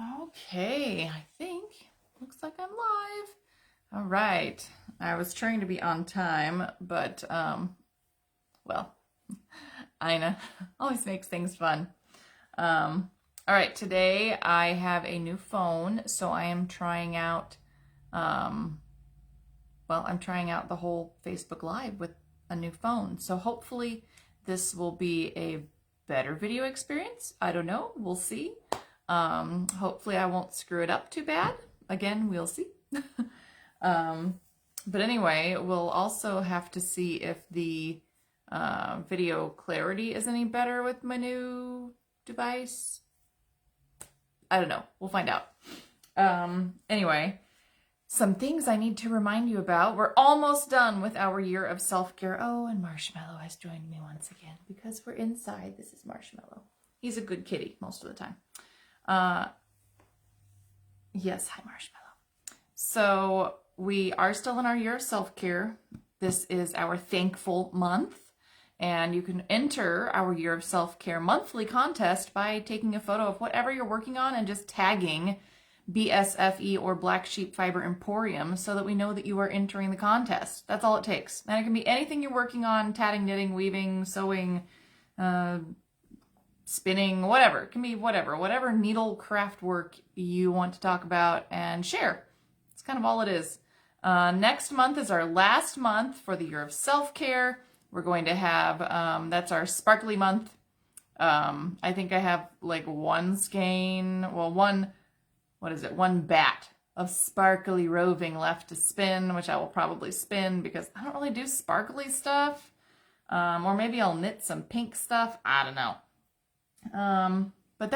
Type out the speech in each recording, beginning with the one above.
Okay, I think. Looks like I'm live. All right. I was trying to be on time, but, well, Ina always makes things fun. All right, today I have a new phone, so I am trying out, I'm trying out the whole Facebook Live with a new phone. So hopefully this will be a better video experience. I don't know. We'll see. Hopefully I won't screw it up too bad. Again, we'll see. But anyway, we'll also have to see if the video clarity is any better with my new device. I don't know. We'll find out. Anyway, some things I need to remind you about. We're almost done with our year of self-care. Oh, and Marshmallow has joined me once again because we're inside. This is Marshmallow. He's a good kitty most of the time. Yes, hi Marshmallow. So we are still in our year of self-care. This is our thankful month, and you can enter our year of self-care monthly contest by taking a photo of whatever you're working on and just tagging BSFE or Black Sheep Fiber Emporium so that we know that you are entering the contest. That's all it takes. And it can be anything you're working on: tatting, knitting, weaving, sewing, spinning, whatever. It can be whatever needle craft work you want to talk about and share. It's kind of all it is. Next month is our last month for the year of self-care. We're going to have, that's our sparkly month. I think I have like one bat of sparkly roving left to spin, which I will probably spin because I don't really do sparkly stuff. Or maybe I'll knit some pink stuff. I don't know. But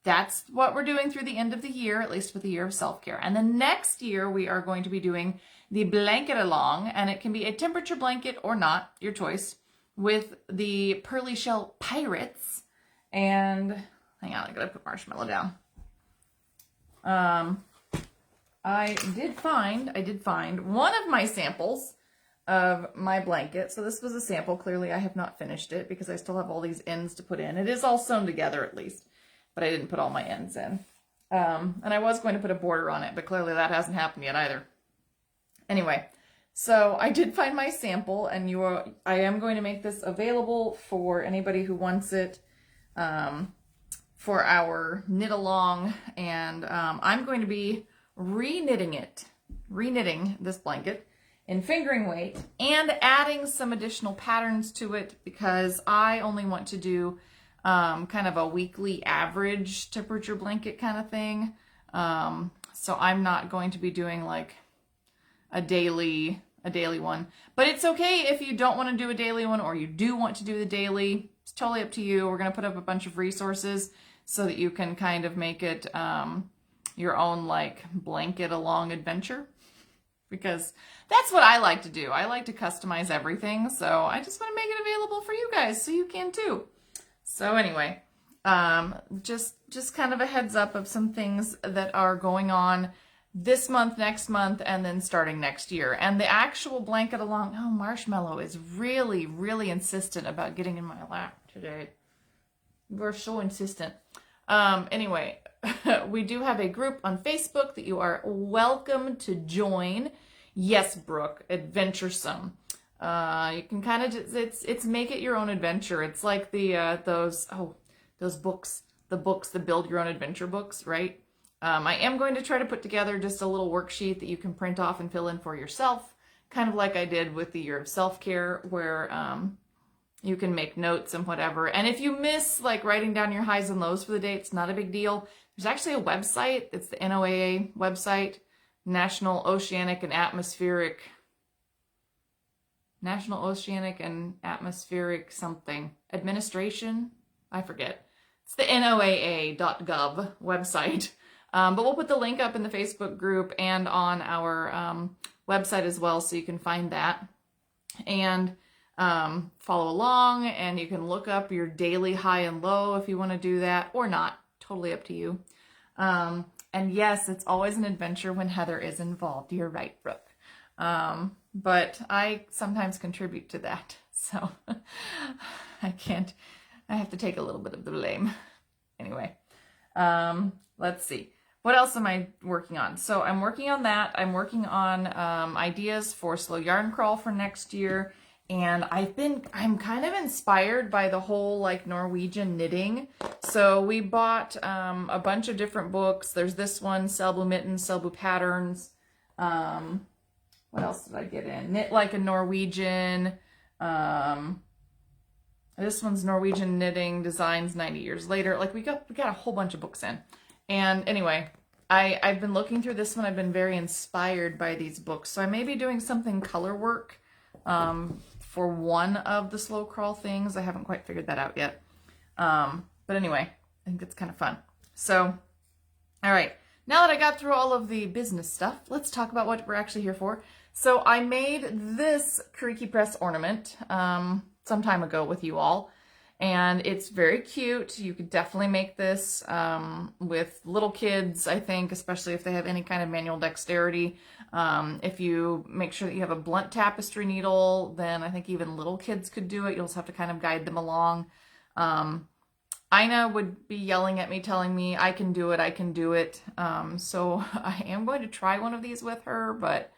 that's what we're doing through the end of the year, at least with the year of self-care. And the next year we are going to be doing the blanket along, and it can be a temperature blanket or not, your choice, with the Pearly Shell Pirates. And hang on, I gotta put Marshmallow down. I did find one of my samples of my blanket. So this was a sample. Clearly I have not finished it because I still have all these ends to put in. It is all sewn together at least, but I didn't put all my ends in. And I was going to put a border on it, but clearly that hasn't happened yet either. Anyway, so I did find my sample, and I am going to make this available for anybody who wants it for our knit along, and I'm going to be reknitting this blanket in fingering weight and adding some additional patterns to it because I only want to do kind of a weekly average temperature blanket kind of thing. So I'm not going to be doing like a daily one, but it's okay if you don't want to do a daily one or you do want to do the daily. It's totally up to you. We're going to put up a bunch of resources so that you can kind of make it your own like blanket along adventure, because that's what I like to do. I like to customize everything, so I just want to make it available for you guys so you can too. So anyway, just kind of a heads up of some things that are going on this month, next month, and then starting next year. And the actual blanket along, oh, Marshmallow is really, really insistent about getting in my lap today. We're so insistent. Anyway, we do have a group on Facebook that you are welcome to join. Yes, Brooke, adventuresome. You can kind of just, it's make it your own adventure. It's like those books, the build your own adventure books, right? I am going to try to put together just a little worksheet that you can print off and fill in for yourself, kind of like I did with the year of self-care, where you can make notes and whatever. And if you miss like writing down your highs and lows for the day, it's not a big deal. There's actually a website. It's the NOAA website, National Oceanic and Atmospheric something. Administration? I forget. It's the NOAA.gov website. But we'll put the link up in the Facebook group and on our website as well, so you can find that. And follow along, and you can look up your daily high and low if you want to do that or not. Totally up to you. And yes, it's always an adventure when Heather is involved. You're right, Brooke. But I sometimes contribute to that, so I have to take a little bit of the blame. Anyway, let's see. What else am I working on? So I'm working on that. I'm working on ideas for Slow Yarn Crawl for next year. And I'm kind of inspired by the whole like Norwegian knitting. So we bought a bunch of different books. There's this one, Sell Blue Mittens, Sell Blue Patterns. What else did I get in? Knit Like a Norwegian. This one's Norwegian Knitting Designs 90 Years Later. Like we got a whole bunch of books in. And anyway, I've been looking through this one. I've been very inspired by these books. So I may be doing something color work for one of the slow crawl things. I haven't quite figured that out yet. But anyway, I think it's kind of fun. So, all right. Now that I got through all of the business stuff, let's talk about what we're actually here for. So I made this Kiriki Press ornament some time ago with you all. And it's very cute. You could definitely make this with little kids, I think, especially if they have any kind of manual dexterity. If you make sure that you have a blunt tapestry needle, then I think even little kids could do it. You'll just have to kind of guide them along. Ina would be yelling at me, telling me, I can do it, I can do it. So I am going to try one of these with her, but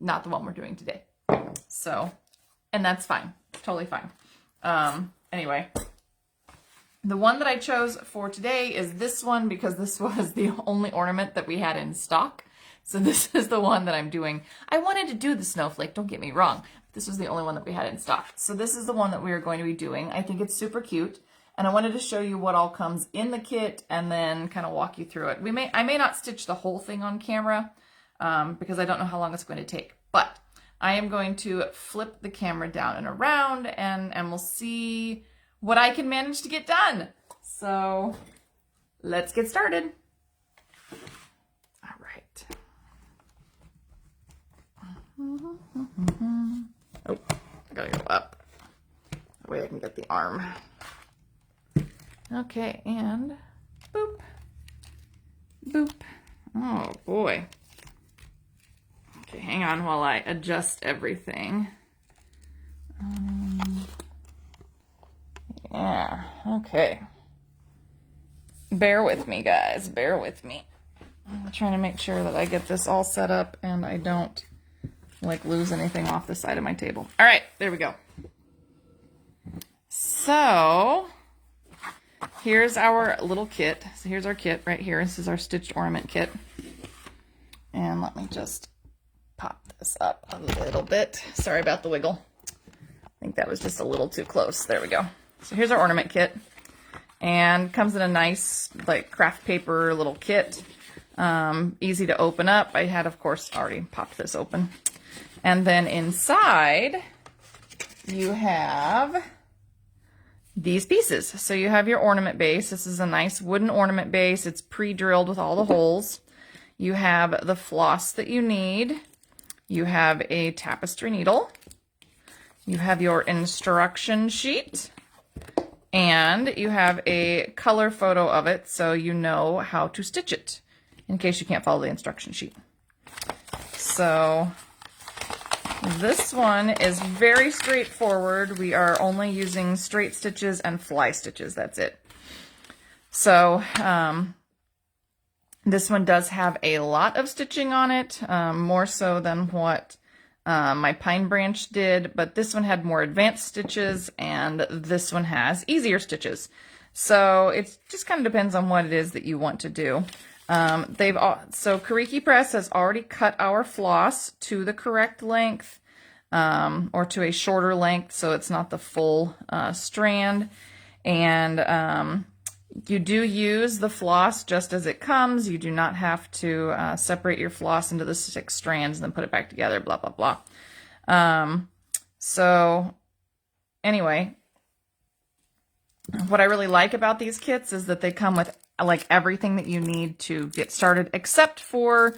not the one we're doing today. So, and that's fine. Totally fine. Anyway, the one that I chose for today is this one because this was the only ornament that we had in stock. So this is the one that I'm doing. I wanted to do the snowflake, don't get me wrong. This was the only one that we had in stock. So this is the one that we are going to be doing. I think it's super cute. And I wanted to show you what all comes in the kit and then kind of walk you through it. I may not stitch the whole thing on camera because I don't know how long it's going to take. But I am going to flip the camera down and around and we'll see what I can manage to get done. So let's get started. All right. Oh, I gotta go up. That way I can get the arm. Okay, and boop, boop. Oh boy. Okay, hang on while I adjust everything. Yeah, okay. Bear with me, guys. Bear with me. I'm trying to make sure that I get this all set up and I don't, like, lose anything off the side of my table. All right, there we go. So, here's our little kit. So here's our kit right here. This is our stitched ornament kit. And let me just pop this up a little bit. Sorry about the wiggle. I think that was just a little too close. There we go. So here's our ornament kit. And comes in a nice, like, craft paper little kit. Easy to open up. I had, of course, already popped this open. And then inside, you have these pieces. So you have your ornament base. This is a nice wooden ornament base. It's pre-drilled with all the holes. You have the floss that you need. You have a tapestry needle. You have your instruction sheet. And you have a color photo of it so you know how to stitch it in case you can't follow the instruction sheet. So this one is very straightforward. We are only using straight stitches and fly stitches. That's it. So this one does have a lot of stitching on it, more so than what my pine branch did, but this one had more advanced stitches and this one has easier stitches. So it just kind of depends on what it is that you want to do. So Kiriki Press has already cut our floss to the correct length, or to a shorter length, so it's not the full strand. And you do use the floss just as it comes. You do not have to separate your floss into the 6 strands and then put it back together, blah, blah, blah. So anyway, what I really like about these kits is that they come with like everything that you need to get started, except for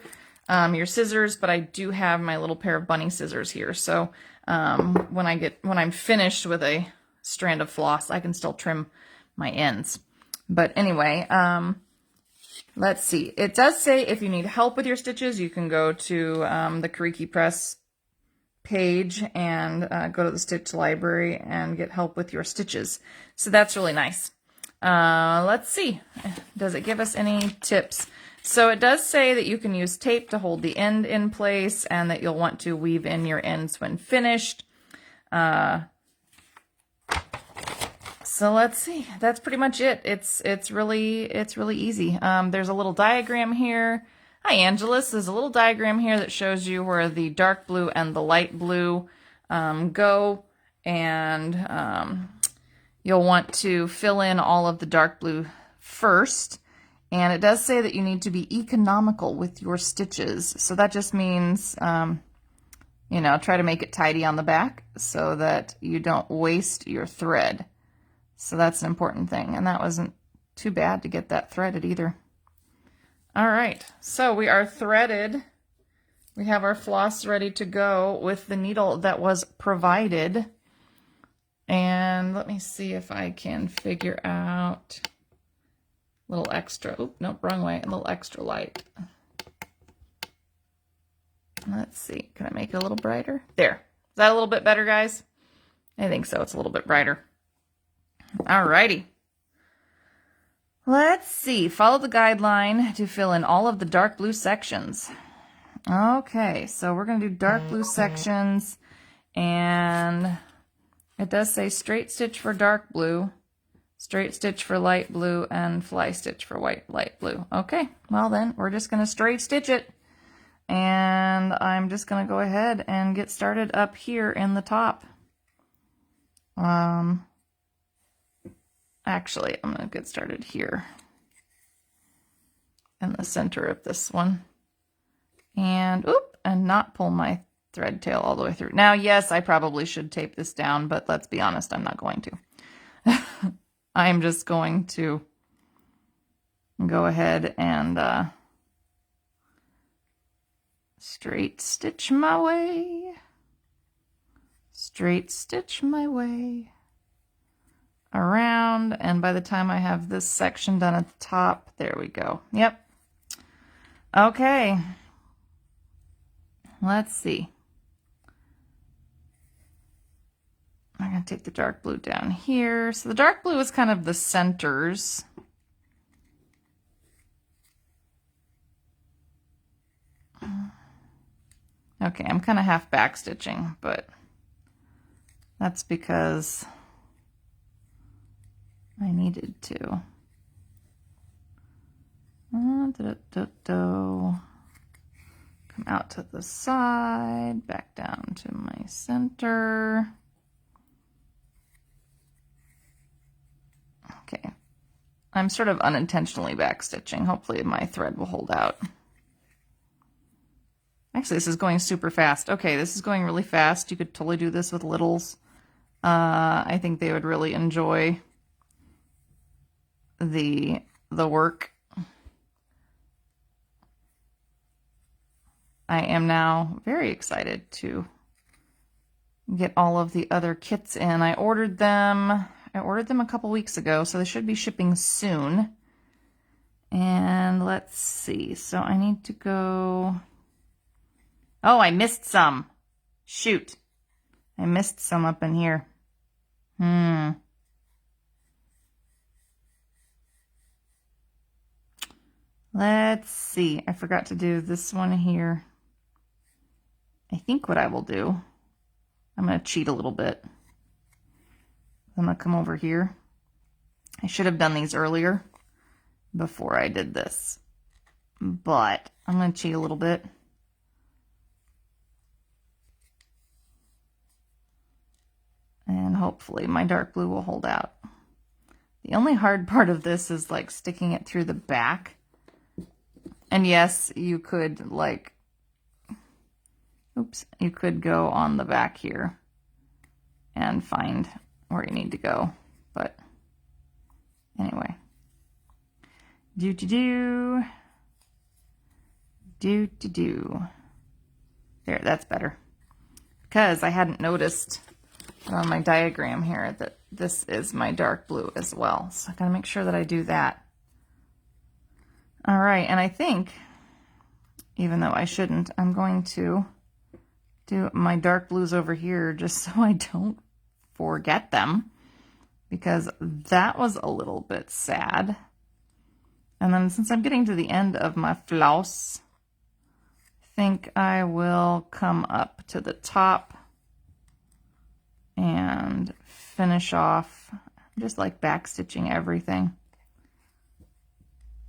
your scissors, but I do have my little pair of bunny scissors here. So when I'm finished with a strand of floss, I can still trim my ends. But anyway, let's see. It does say if you need help with your stitches, you can go to the Kiriki Press page and go to the stitch library and get help with your stitches. So that's really nice. Let's see. Does it give us any tips? So it does say that you can use tape to hold the end in place and that you'll want to weave in your ends when finished. So let's see. That's pretty much it. It's really easy. There's a little diagram here. Hi, Angelus. There's a little diagram here that shows you where the dark blue and the light blue go, and you'll want to fill in all of the dark blue first. And it does say that you need to be economical with your stitches. So that just means, you know, try to make it tidy on the back so that you don't waste your thread. So that's an important thing. And that wasn't too bad to get that threaded either. All right, so we are threaded. We have our floss ready to go with the needle that was provided. And let me see if I can figure out a little extra. Oop, nope, wrong way. A little extra light. Let's see. Can I make it a little brighter? There. Is that a little bit better, guys? I think so. It's a little bit brighter. All righty. Let's see. Follow the guideline to fill in all of the dark blue sections. Okay, so we're going to do dark blue sections, and it does say straight stitch for dark blue, straight stitch for light blue, and fly stitch for light blue. Okay, well then, we're just going to straight stitch it, and I'm just going to go ahead and get started up here in the top. Actually, I'm going to get started here in the center of this one. And, oop, and not pull my thread tail all the way through. Now, yes, I probably should tape this down, but let's be honest, I'm not going to. I'm just going to go ahead and straight stitch my way. Straight stitch my way around, and by the time I have this section done at the top, there we go. Yep. Okay. Let's see. I'm going to take the dark blue down here. So the dark blue is kind of the centers. Okay, I'm kind of half back stitching, but that's because I needed to. Come out to the side, back down to my center. Okay. I'm sort of unintentionally back stitching. Hopefully my thread will hold out. Actually, this is going super fast. Okay, this is going really fast. You could totally do this with littles. I think they would really enjoy the work. I am now very excited to get all of the other kits in. I ordered them a couple weeks ago, so they should be shipping soon. And let's see. So I need to go. Oh, I missed some. Shoot. I missed some up in here. Let's see. I forgot to do this one here. I think what I will do, I'm going to cheat a little bit. I'm going to come over here. I should have done these earlier before I did this, but I'm going to cheat a little bit. And hopefully my dark blue will hold out. The only hard part of this is like sticking it through the back. And yes, you could like, oops, you could go on the back here and find where you need to go. But anyway, do. There, that's better. Because I hadn't noticed on my diagram here that this is my dark blue as well. So I gotta make sure that I do that. All right, and I think, even though I shouldn't, I'm going to do my dark blues over here just so I don't forget them, because that was a little bit sad. And then since I'm getting to the end of my floss, I think I will come up to the top and finish off, just like backstitching everything.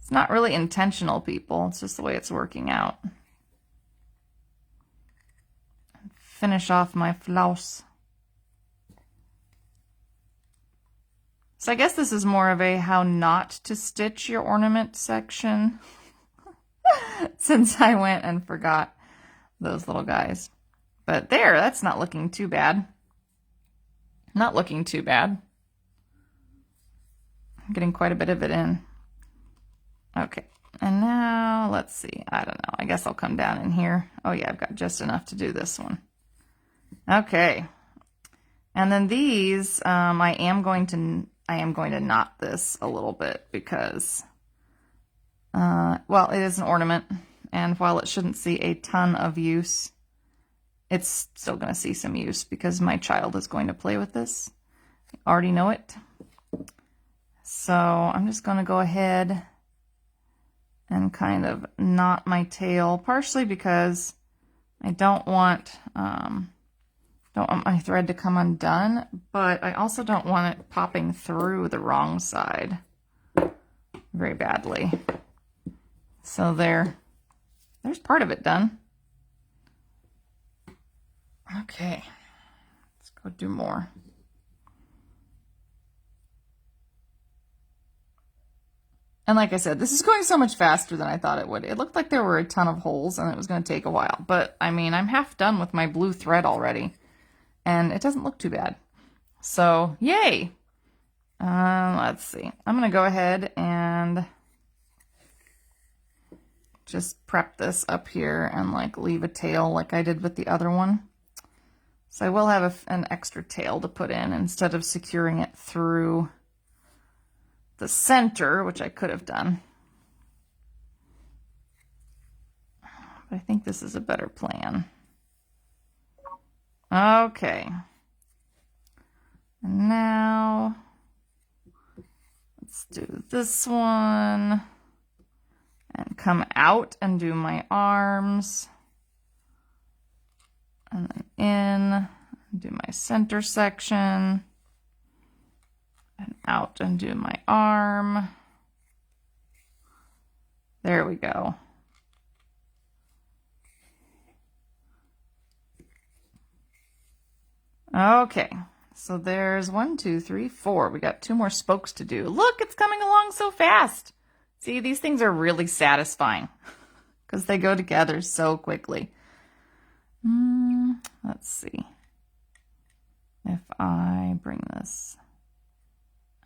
It's not really intentional, people. It's just the way it's working out. Finish off my floss. So I guess this is more of a how not to stitch your ornament section since I went and forgot those little guys. But there, that's not looking too bad. Not looking too bad. I'm getting quite a bit of it in. Okay, and now let's see. I don't know. I guess I'll come down in here. Oh yeah, I've got just enough to do this one. Okay, and then these, I am going to knot this a little bit because, well, it is an ornament, and while it shouldn't see a ton of use, it's still going to see some use because my child is going to play with this. I already know it. So I'm just going to go ahead and kind of knot my tail, partially because I don't want my thread to come undone, but I also don't want it popping through the wrong side very badly. So there's part of it done. Okay, let's go do more. And like I said, this is going so much faster than I thought it would. It looked like there were a ton of holes and it was going to take a while. But, I mean, I'm half done with my blue thread already. And it doesn't look too bad. So, yay! Let's see. I'm going to go ahead and just prep this up here and, like, leave a tail like I did with the other one. So I will have an extra tail to put in instead of securing it through the center, which I could have done. But I think this is a better plan. Okay. And now let's do this one and come out and do my arms. And then in, do my center section. And out and do my arm. There we go. Okay, so there's 1, 2, 3, 4. We got 2 more spokes to do. Look, it's coming along so fast. See, these things are really satisfying because they go together so quickly. Let's see if I bring this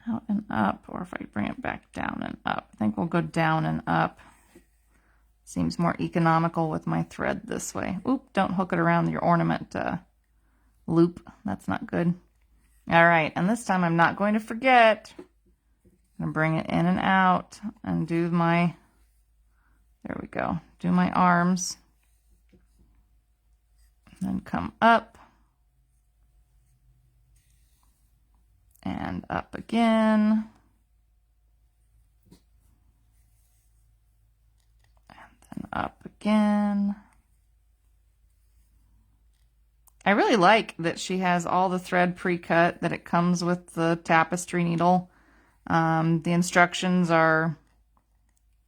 out and up, or if I bring it back down and up. I think we'll go down and up. Seems more economical with my thread this way. Oop, don't hook it around your ornament loop. That's not good. All right, and this time I'm not going to forget. I'm going to bring it in and out and do my, there we go, do my arms. And then come up. And up again. And then up again. I really like that she has all the thread pre-cut, that it comes with the tapestry needle. The instructions are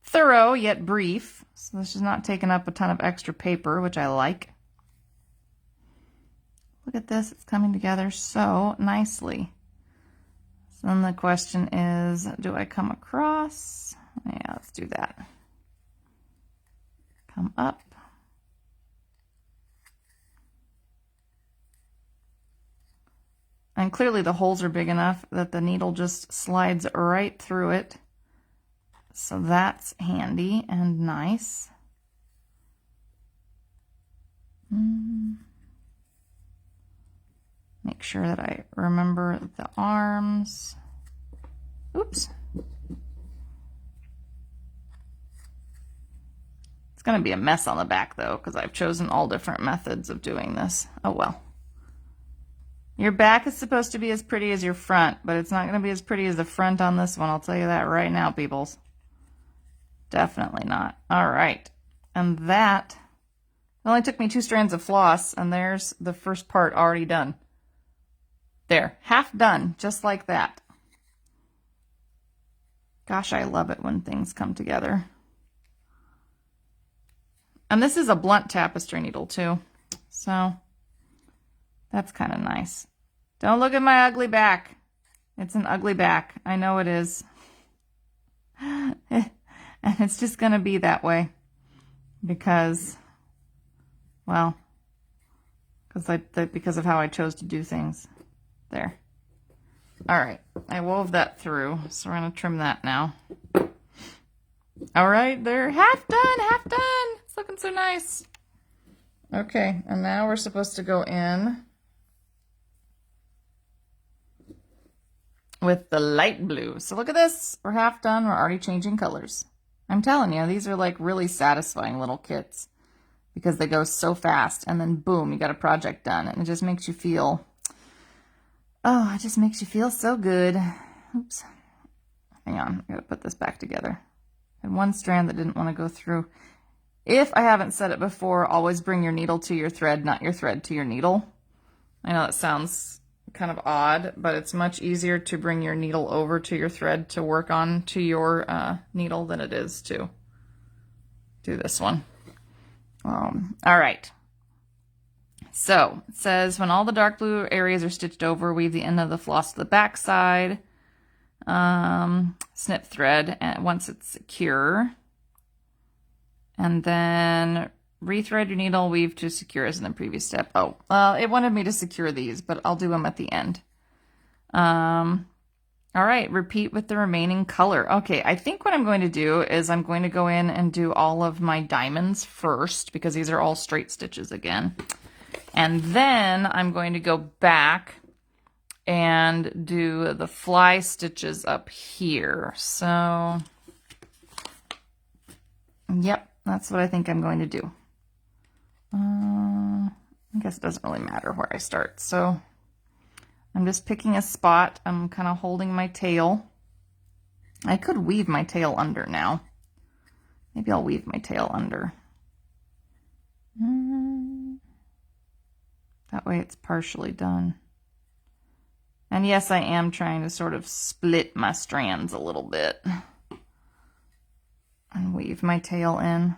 thorough yet brief, so this is not taking up a ton of extra paper, which I like. Look at this, it's coming together so nicely. So then the question is, do I come across? Yeah, let's do that. Come up. And clearly the holes are big enough that the needle just slides right through it. So that's handy and nice. Make sure that I remember the arms. Oops. It's going to be a mess on the back though, because I've chosen all different methods of doing this. Oh well. Your back is supposed to be as pretty as your front, but it's not going to be as pretty as the front on this one. I'll tell you that right now, peoples. Definitely not. All right. And that only took me 2 strands of floss, and there's the first part already done. There, half done, just like that. Gosh, I love it when things come together. And this is a blunt tapestry needle too, so that's kind of nice. Don't look at my ugly back. It's an ugly back. I know it is. And it's just going to be that way because, well, because of how I chose to do things. There. All right, I wove that through, so we're going to trim that now. All right, they're half done, half done. It's looking so nice. Okay, and now we're supposed to go in with the light blue. So look at this. We're half done. We're already changing colors. I'm telling you, these are like really satisfying little kits because they go so fast. And then boom, you got a project done. And it just makes you feel, oh, it just makes you feel so good. Oops. Hang on. I got to put this back together. And one strand that didn't want to go through. If I haven't said it before, always bring your needle to your thread, not your thread to your needle. I know that sounds kind of odd, but it's much easier to bring your needle over to your thread to work on to your needle than it is to do this one. All right. So it says when all the dark blue areas are stitched over, weave the end of the floss to the back side. Snip thread and once it's secure. And then rethread your needle, weave to secure as in the previous step. Oh, it wanted me to secure these, but I'll do them at the end. All right, repeat with the remaining color. Okay, I think what I'm going to do is I'm going to go in and do all of my diamonds first because these are all straight stitches again. And then I'm going to go back and do the fly stitches up here. So, yep, that's what I think I'm going to do. I guess it doesn't really matter where I start. So I'm just picking a spot. I'm kind of holding my tail. I could weave my tail under now. Maybe I'll weave my tail under. That way it's partially done. And yes, I am trying to sort of split my strands a little bit and weave my tail in.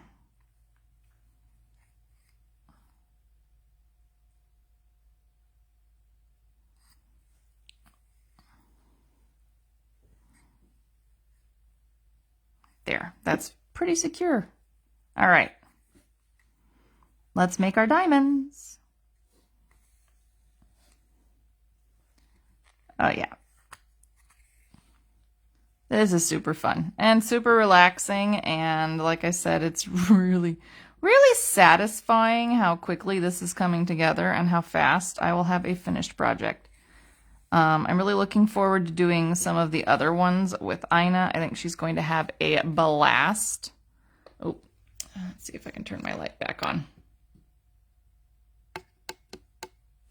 There, that's pretty secure. All right, let's make our diamonds. Oh yeah. This is super fun and super relaxing, and like I said, it's really satisfying how quickly this is coming together and how fast I will have a finished project. I'm really looking forward to doing some of the other ones with Ina. I think she's going to have a blast. Oh, let's see if I can turn my light back on.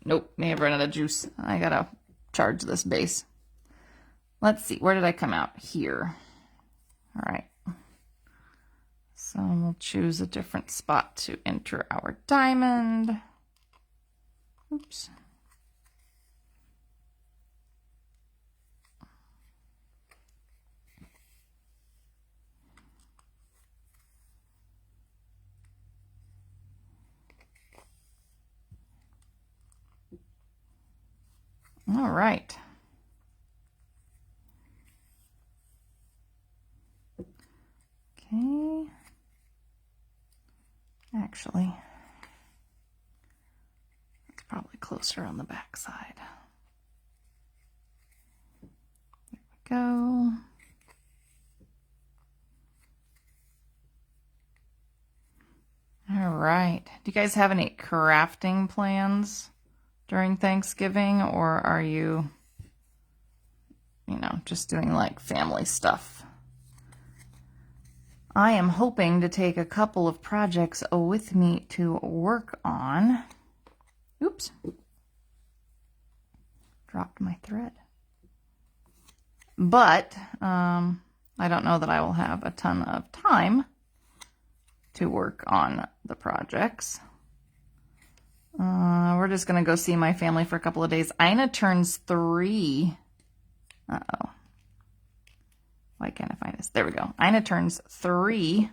Nope, may have run out of juice. I gotta charge this base. Let's see, where did I come out? Here. All right. So we'll choose a different spot to enter our diamond. Oops. All right. Okay. Actually, it's probably closer on the back side. There we go. All right. Do you guys have any crafting plans during Thanksgiving, or are you, just doing like family stuff? I am hoping to take a couple of projects with me to work on. Oops. Dropped my thread. But I don't know that I will have a ton of time to work on the projects. We're just going to go see my family for a couple of days. Ina turns 3. Uh-oh. Why can't I find this? There we go. Ina turns 3.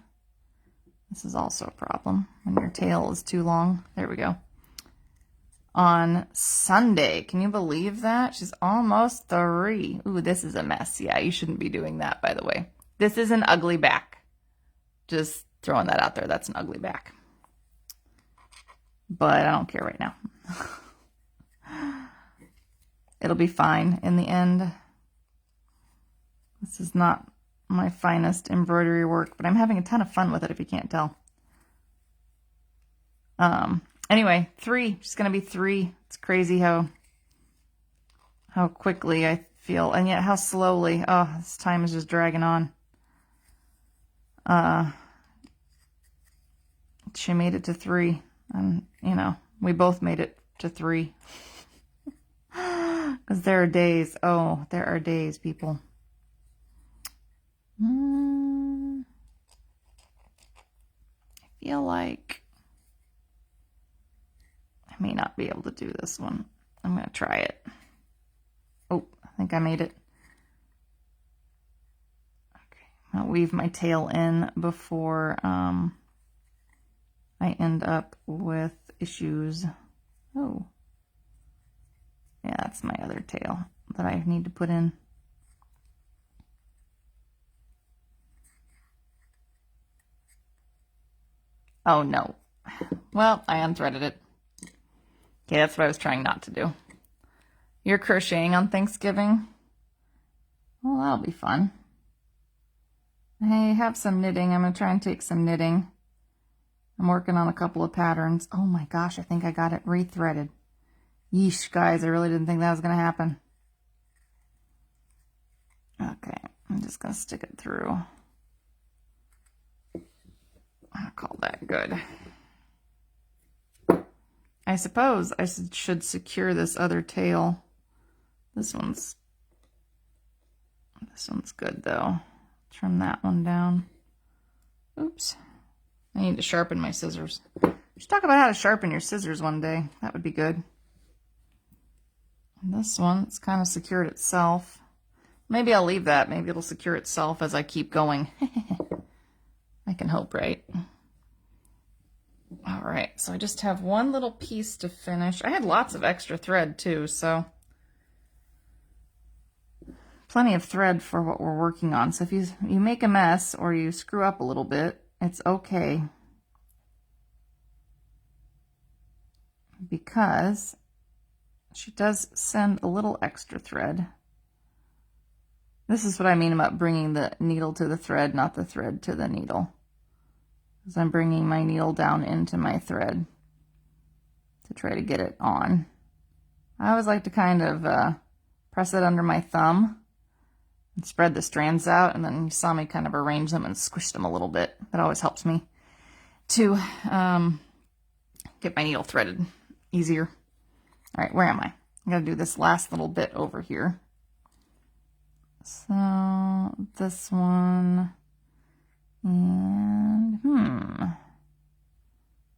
This is also a problem when your tail is too long. There we go. On Sunday. Can you believe that? She's almost 3. Ooh, this is a mess. Yeah, you shouldn't be doing that, by the way. This is an ugly back. Just throwing that out there. That's an ugly back. But I don't care right now. It'll be fine in the end. This is not my finest embroidery work, but I'm having a ton of fun with it if you can't tell. Anyway, 3. She's going to be 3. It's crazy how quickly I feel, and yet how slowly. Oh, this time is just dragging on. She made it to 3, and, you know, we both made it to 3. Because there are days. Oh, there are days, people. I feel like I may not be able to do this one. I'm going to try it. Oh, I think I made it. Okay, I'll weave my tail in before I end up with issues. Oh, yeah, that's my other tail that I need to put in. Oh, no. Well, I unthreaded it. Okay, that's what I was trying not to do. You're crocheting on Thanksgiving? Well, that'll be fun. I have some knitting. I'm going to try and take some knitting. I'm working on a couple of patterns. Oh my gosh, I think I got it rethreaded. Yeesh, guys, I really didn't think that was going to happen. Okay, I'm just going to stick it through. I'll call that good. I suppose I should secure this other tail. This one's good though. Trim that one down. Oops. I need to sharpen my scissors. We should talk about how to sharpen your scissors one day. That would be good. And this one, it's kind of secured itself. Maybe I'll leave that. Maybe it'll secure itself as I keep going. I can hope, right? All right, so I just have one little piece to finish. I had lots of extra thread too, so plenty of thread for what we're working on. So if you make a mess or you screw up a little bit, it's okay. Because she does send a little extra thread. This is what I mean about bringing the needle to the thread, not the thread to the needle. Because I'm bringing my needle down into my thread to try to get it on. I always like to kind of press it under my thumb and spread the strands out, and then you saw me kind of arrange them and squish them a little bit. That always helps me to get my needle threaded easier. All right, where am I? I gotta do this last little bit over here. So this one, and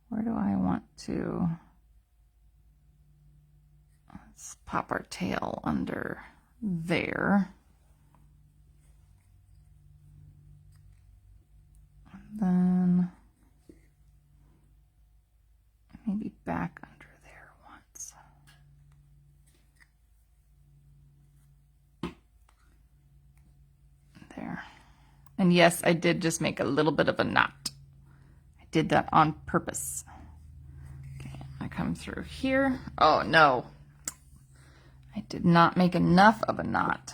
where do I want to? Let's pop our tail under there. Then maybe back under there once. There. And yes, I did just make a little bit of a knot. I did that on purpose. Okay, I come through here. Oh no, I did not make enough of a knot.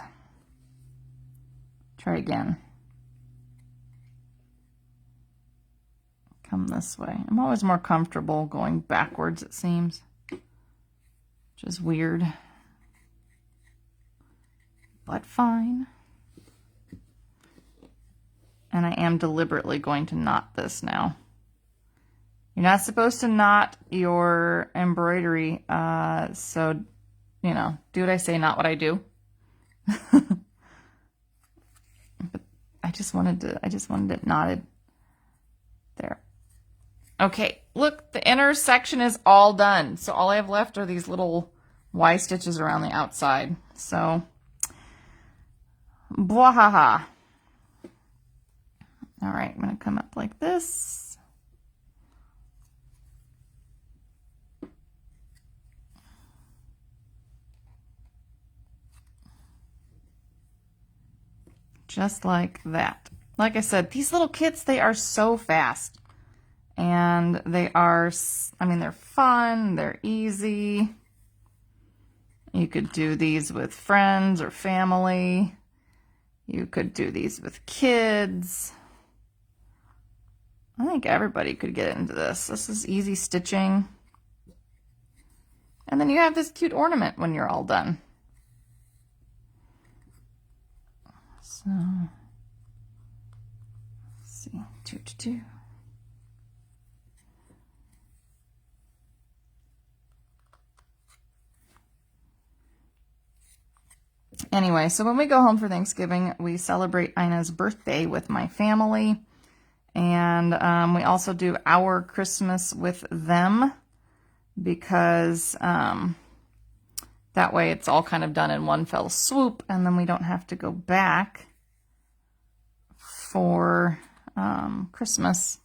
Try again. Come this way. I'm always more comfortable going backwards, it seems, which is weird, but fine. And I am deliberately going to knot this now. You're not supposed to knot your embroidery, so, you know, do what I say, not what I do. But I I just wanted it knotted there. Okay, look, the inner section is all done. So all I have left are these little Y stitches around the outside. So, bwahaha. All right, I'm going to come up like this. Just like that. Like I said, these little kits, they are so fast. And they are, I mean, they're fun, they're easy. You could do these with friends or family. You could do these with kids. I think everybody could get into this. This is easy stitching. And then you have this cute ornament when you're all done. So, let's see, 2 to 2. Anyway, so when we go home for Thanksgiving, we celebrate Ina's birthday with my family. And we also do our Christmas with them because that way it's all kind of done in one fell swoop, and then we don't have to go back for Christmas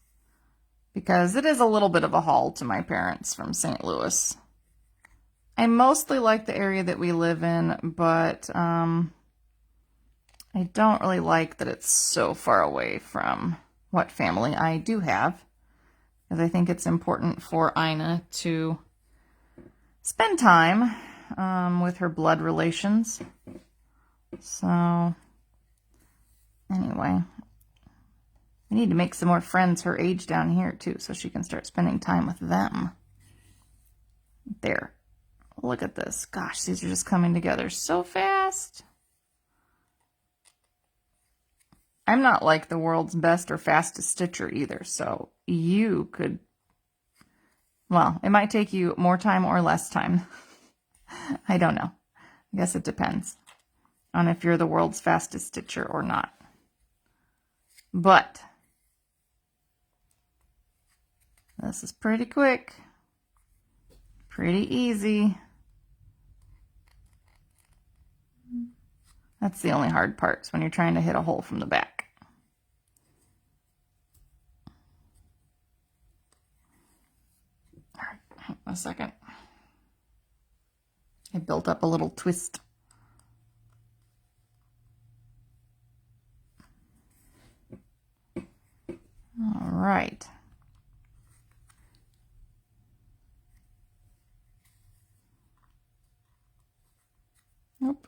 because it is a little bit of a haul to my parents from St. Louis. I mostly like the area that we live in, but I don't really like that it's so far away from what family I do have, because I think it's important for Ina to spend time with her blood relations. So anyway, we need to make some more friends her age down here too, so she can start spending time with them. There. Look at this. Gosh, these are just coming together so fast. I'm not like the world's best or fastest stitcher either, so you could, well, it might take you more time or less time. I don't know. I guess it depends on if you're the world's fastest stitcher or not. But this is pretty quick, pretty easy. That's the only hard part, is when you're trying to hit a hole from the back. All right, a second. I built up a little twist. All right. Nope.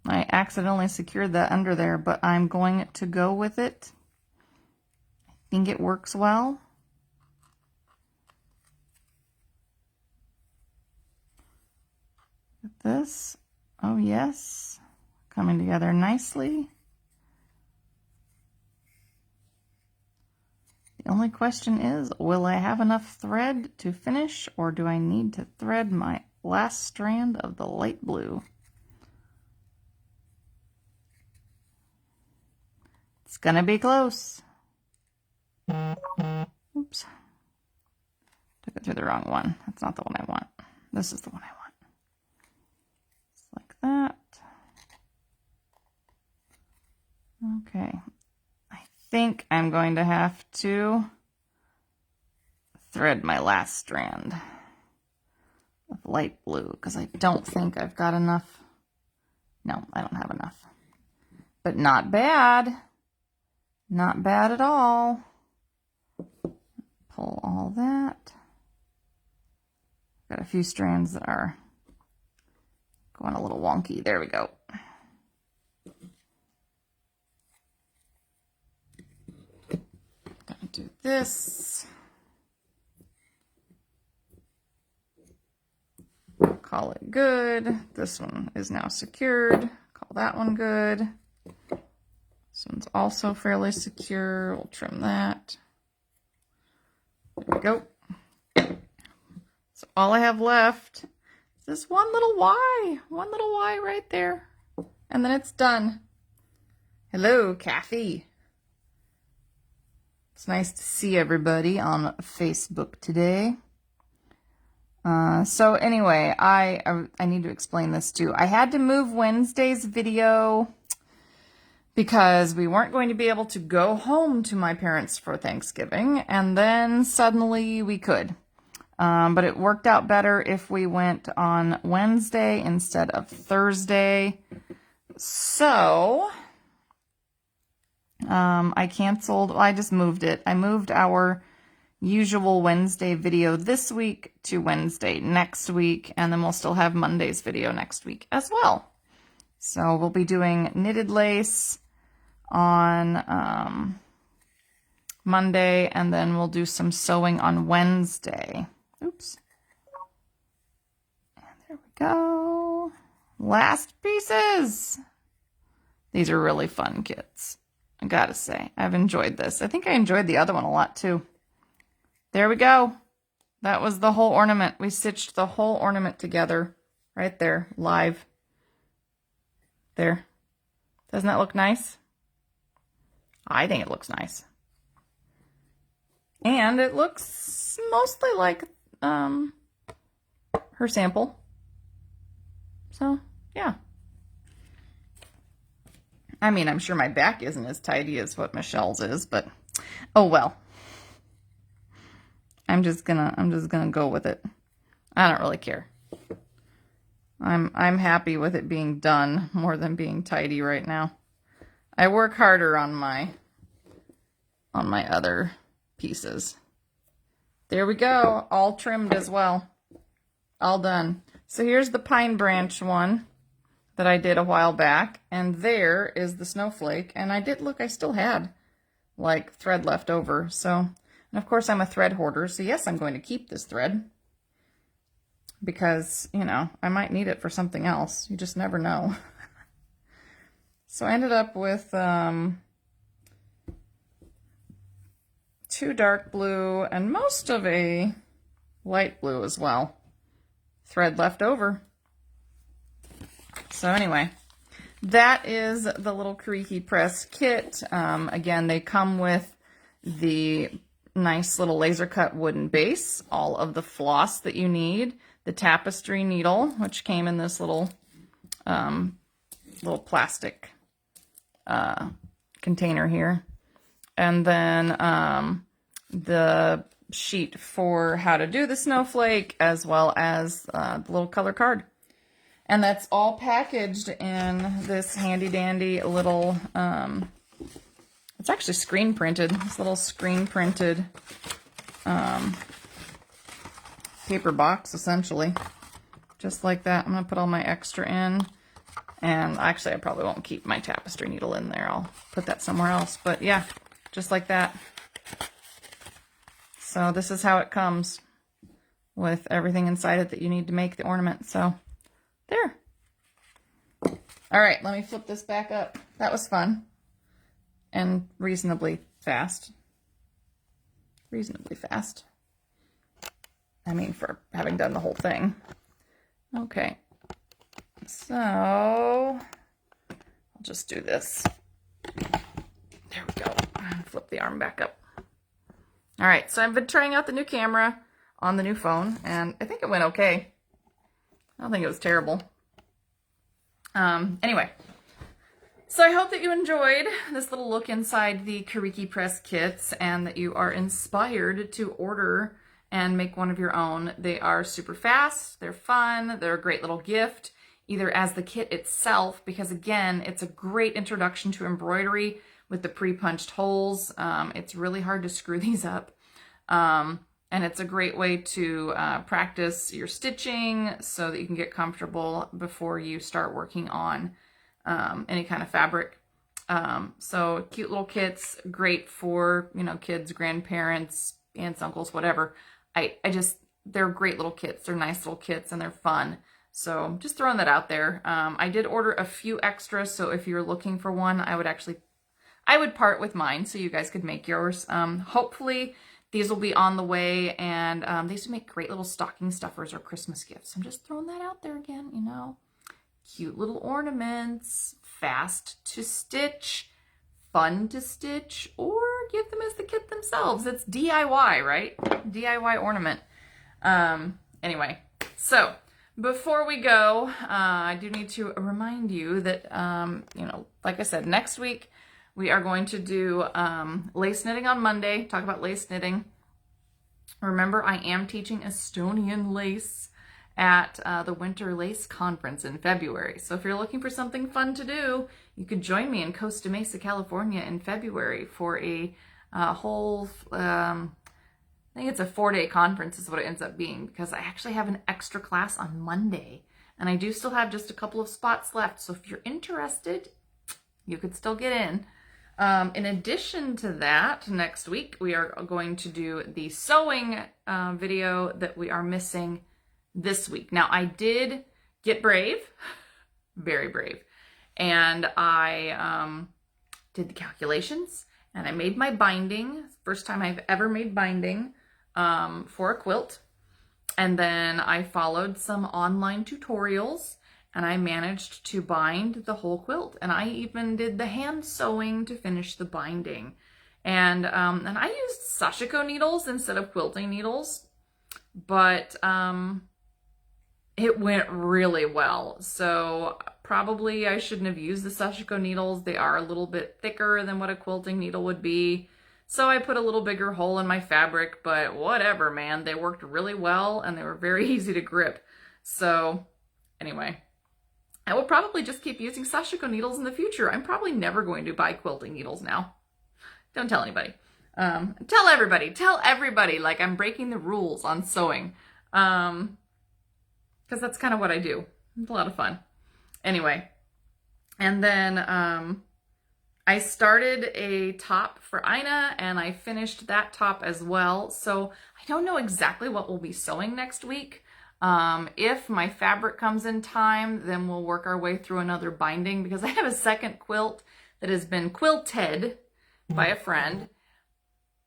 I accidentally secured that under there, but I'm going to go with it. I think it works well. With this, oh yes, coming together nicely. The only question is, will I have enough thread to finish, or do I need to thread my last strand of the light blue? It's gonna be close. Oops. Took it through the wrong one. That's not the one I want. This is the one I want. Just like that. Okay. I think I'm going to have to thread my last strand of light blue because I don't think I've got enough. No, I don't have enough. But not bad. Not bad at all. Pull all that. Got a few strands that are going a little wonky. There we go. Gonna do this. Call it good. This one is now secured. Call that one good. This one's also fairly secure. We'll trim that. There we go. all I have left is this one little Y right there. And then it's done. Hello, Kathy. It's nice to see everybody on Facebook today. So anyway, I need to explain this too. I had to move Wednesday's video because we weren't going to be able to go home to my parents for Thanksgiving, and then suddenly we could. But it worked out better if we went on Wednesday instead of Thursday. So I just moved it. I moved our usual Wednesday video this week to Wednesday next week, and then we'll still have Monday's video next week as well. So we'll be doing knitted lace on Monday, and then we'll do some sewing on Wednesday. Oops. And there we go. Last pieces. These are really fun kits, I gotta say. I've enjoyed this. I think I enjoyed the other one a lot too. There we go. That was the whole ornament. We stitched the whole ornament together right there, live. There. Doesn't that look nice? I think it looks nice. And it looks mostly like her sample. So, yeah. I mean, I'm sure my back isn't as tidy as what Michelle's is, but oh well. I'm just gonna go with it. I don't really care. I'm happy with it being done more than being tidy right now. I work harder on my other pieces. There we go, all trimmed as well. All done. So here's the pine branch one that I did a while back, and there is the snowflake. And I still had like thread left over. So, and of course I'm a thread hoarder, so yes, I'm going to keep this thread because, you know, I might need it for something else. You just never know. So I ended up with 2 dark blue and most of a light blue as well. Thread left over. So anyway, that is the little Kiriki Press kit. Again, they come with the nice little laser cut wooden base, all of the floss that you need, the tapestry needle, which came in this little plastic container here, and then the sheet for how to do the snowflake, as well as the little color card. And that's all packaged in this handy dandy little, it's actually screen printed, this little screen printed paper box, essentially. Just like that. I'm going to put all my extra in. And actually, I probably won't keep my tapestry needle in there. I'll put that somewhere else. But yeah, just like that. So this is how it comes with everything inside it that you need to make the ornament. So there. All right, let me flip this back up. That was fun and reasonably fast. Reasonably fast. I mean, for having done the whole thing. Okay. So I'll just do this. There we go. Flip the arm back up. All right, so I've been trying out the new camera on the new phone, and I think it went okay. I don't think it was terrible. Anyway, so I hope that you enjoyed this little look inside the Kiriki Press kits and that you are inspired to order and make one of your own. They are super fast, they're fun, they're a great little gift, either as the kit itself, because again, it's a great introduction to embroidery with the pre-punched holes. It's really hard to screw these up. And it's a great way to practice your stitching so that you can get comfortable before you start working on any kind of fabric. So cute little kits, great for, you know, kids, grandparents, aunts, uncles, whatever. They're great little kits. They're nice little kits and they're fun. So just throwing that out there. I did order a few extras, so if you're looking for one, I would part with mine so you guys could make yours. Hopefully these will be on the way, and they used to make great little stocking stuffers or Christmas gifts. I'm just throwing that out there again, you know. Cute little ornaments, fast to stitch, fun to stitch, or give them as the kit themselves. It's DIY, right? DIY ornament. Anyway, so before we go, I do need to remind you that, you know, like I said, next week we are going to do lace knitting on Monday, talk about lace knitting. Remember, I am teaching Estonian lace at the Winter Lace Conference in February. So if you're looking for something fun to do, you could join me in Costa Mesa, California in February for a whole, I think it's a 4-day conference is what it ends up being, because I actually have an extra class on Monday. And I do still have just a couple of spots left. So if you're interested, you could still get in. In addition to that, next week, we are going to do the sewing video that we are missing this week. Now, I did get brave, very brave, and I did the calculations, and I made my binding. First time I've ever made binding for a quilt. And then I followed some online tutorials, and I managed to bind the whole quilt. And I even did the hand sewing to finish the binding. And I used sashiko needles instead of quilting needles, but it went really well. So probably I shouldn't have used the sashiko needles. They are a little bit thicker than what a quilting needle would be. So I put a little bigger hole in my fabric, but whatever, man. They worked really well, and they were very easy to grip. So anyway, I will probably just keep using sashiko needles in the future. I'm probably never going to buy quilting needles now. Don't tell anybody. Tell everybody, like I'm breaking the rules on sewing. Because that's kind of what I do. It's a lot of fun. Anyway, and then I started a top for Ina, and I finished that top as well. So I don't know exactly what we'll be sewing next week. If my fabric comes in time, then we'll work our way through another binding, because I have a second quilt that has been quilted by a friend,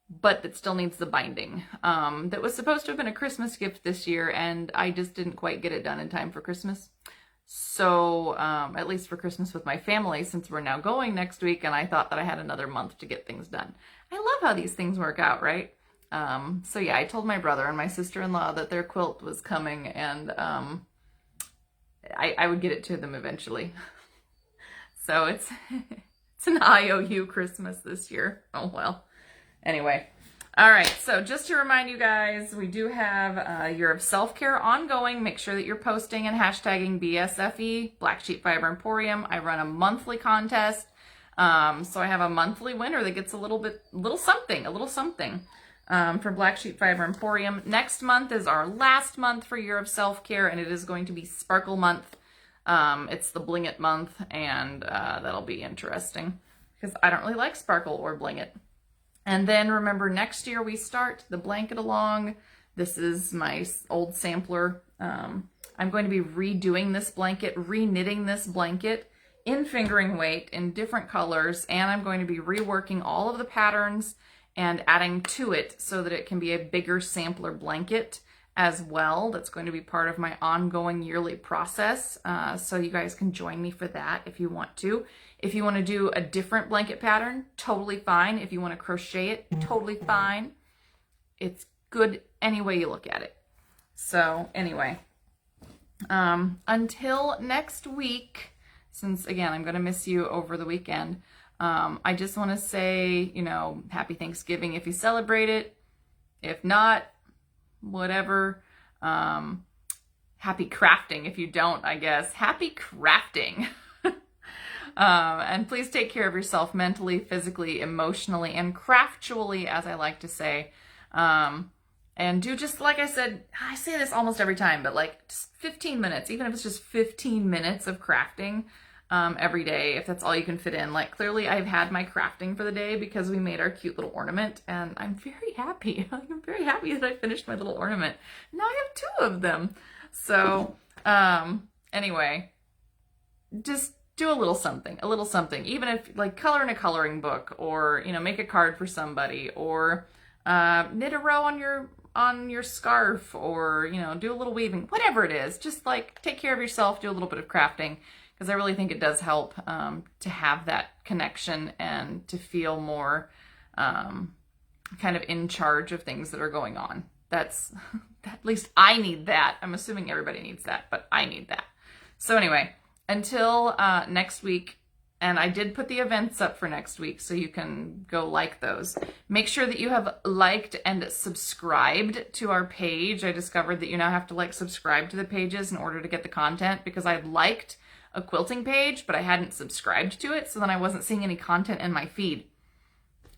but that still needs the binding. That was supposed to have been a Christmas gift this year, and I just didn't quite get it done in time for Christmas. So, at least for Christmas with my family, since we're now going next week, and I thought that I had another month to get things done. I love how these things work out, right? So yeah, I told my brother and my sister-in-law that their quilt was coming, and I would get it to them eventually. So it's an IOU Christmas this year. Oh well. Anyway, all right. So just to remind you guys, we do have Year of Self-Care ongoing. Make sure that you're posting and hashtagging BSFE, Black Sheep Fiber Emporium. I run a monthly contest. So I have a monthly winner that gets a little something. For Black Sheep Fiber Emporium. Next month is our last month for Year of Self-Care, and it is going to be Sparkle Month. It's the Bling It month, and that'll be interesting, because I don't really like sparkle or bling it. And then remember, next year we start the blanket along. This is my old sampler. I'm going to be redoing this blanket, re-knitting this blanket in fingering weight in different colors, and I'm going to be reworking all of the patterns and adding to it so that it can be a bigger sampler blanket as well. That's going to be part of my ongoing yearly process. So you guys can join me for that if you want to. If you want to do a different blanket pattern, totally fine. If you want to crochet it, totally fine. It's good any way you look at it. So anyway, until next week, since again, I'm going to miss you over the weekend, I just want to say, you know, happy Thanksgiving if you celebrate it. If not, whatever. Happy crafting if you don't, I guess. Happy crafting. And please take care of yourself mentally, physically, emotionally, and craftually, as I like to say. And do just, like I said, I say this almost every time, but like just 15 minutes, even if it's just 15 minutes of crafting every day, if that's all you can fit in. Like, clearly I've had my crafting for the day because we made our cute little ornament, and I'm very happy. I'm very happy that I finished my little ornament. Now I have 2 of them. So, anyway, just do a little something, even if, like, color in a coloring book, or, you know, make a card for somebody, or knit a row on your scarf, or, you know, do a little weaving, whatever it is. Just like take care of yourself, do a little bit of crafting, because I really think it does help to have that connection and to feel more kind of in charge of things that are going on. That's, at least I need that. I'm assuming everybody needs that, but I need that. So anyway, until next week, and I did put the events up for next week, so you can go like those. Make sure that you have liked and subscribed to our page. I discovered that you now have to like subscribe to the pages in order to get the content, because I had liked a quilting page, but I hadn't subscribed to it, so then I wasn't seeing any content in my feed.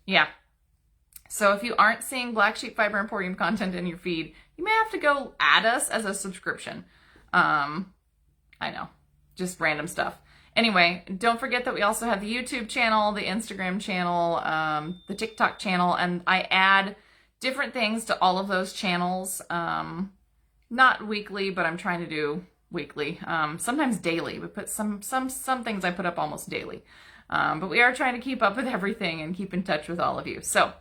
Yeah. So if you aren't seeing Black Sheep Fiber Emporium content in your feed, you may have to go add us as a subscription. I know, just random stuff. Anyway, don't forget that we also have the YouTube channel, the Instagram channel, the TikTok channel, and I add different things to all of those channels. Not weekly, but I'm trying to do weekly. Sometimes daily. We put some things I put up almost daily. But we are trying to keep up with everything and keep in touch with all of you. So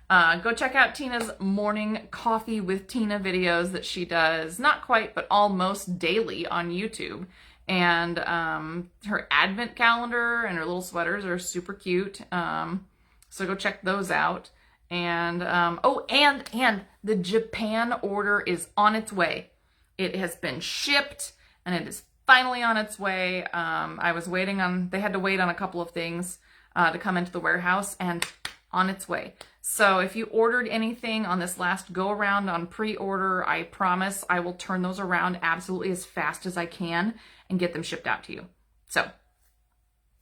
go check out Tina's Morning Coffee with Tina videos that she does, not quite, but almost daily on YouTube. And her advent calendar and her little sweaters are super cute. So go check those out. And and the Japan order is on its way. It has been shipped and it is finally on its way. I was waiting on, they had to wait on a couple of things to come into the warehouse, and on its way. So if you ordered anything on this last go around on pre-order, I promise I will turn those around absolutely as fast as I can and get them shipped out to you. So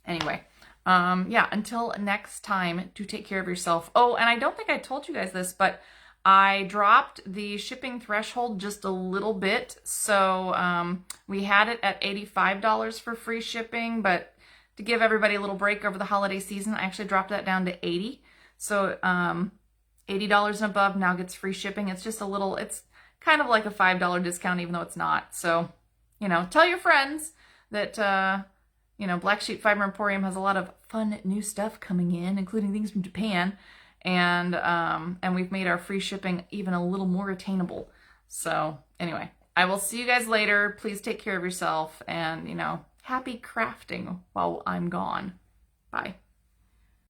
anyway, yeah, until next time, do take care of yourself. Oh, and I don't think I told you guys this, but I dropped the shipping threshold just a little bit. So we had it at $85 for free shipping, but to give everybody a little break over the holiday season, I actually dropped that down to $80. So $80 and above now gets free shipping. It's just a little, it's kind of like a $5 discount, even though it's not. So, you know, tell your friends that, you know, Black Sheep Fiber Emporium has a lot of fun new stuff coming in, including things from Japan. And we've made our free shipping even a little more attainable. So anyway, I will see you guys later. Please take care of yourself, and, you know, happy crafting while I'm gone. Bye.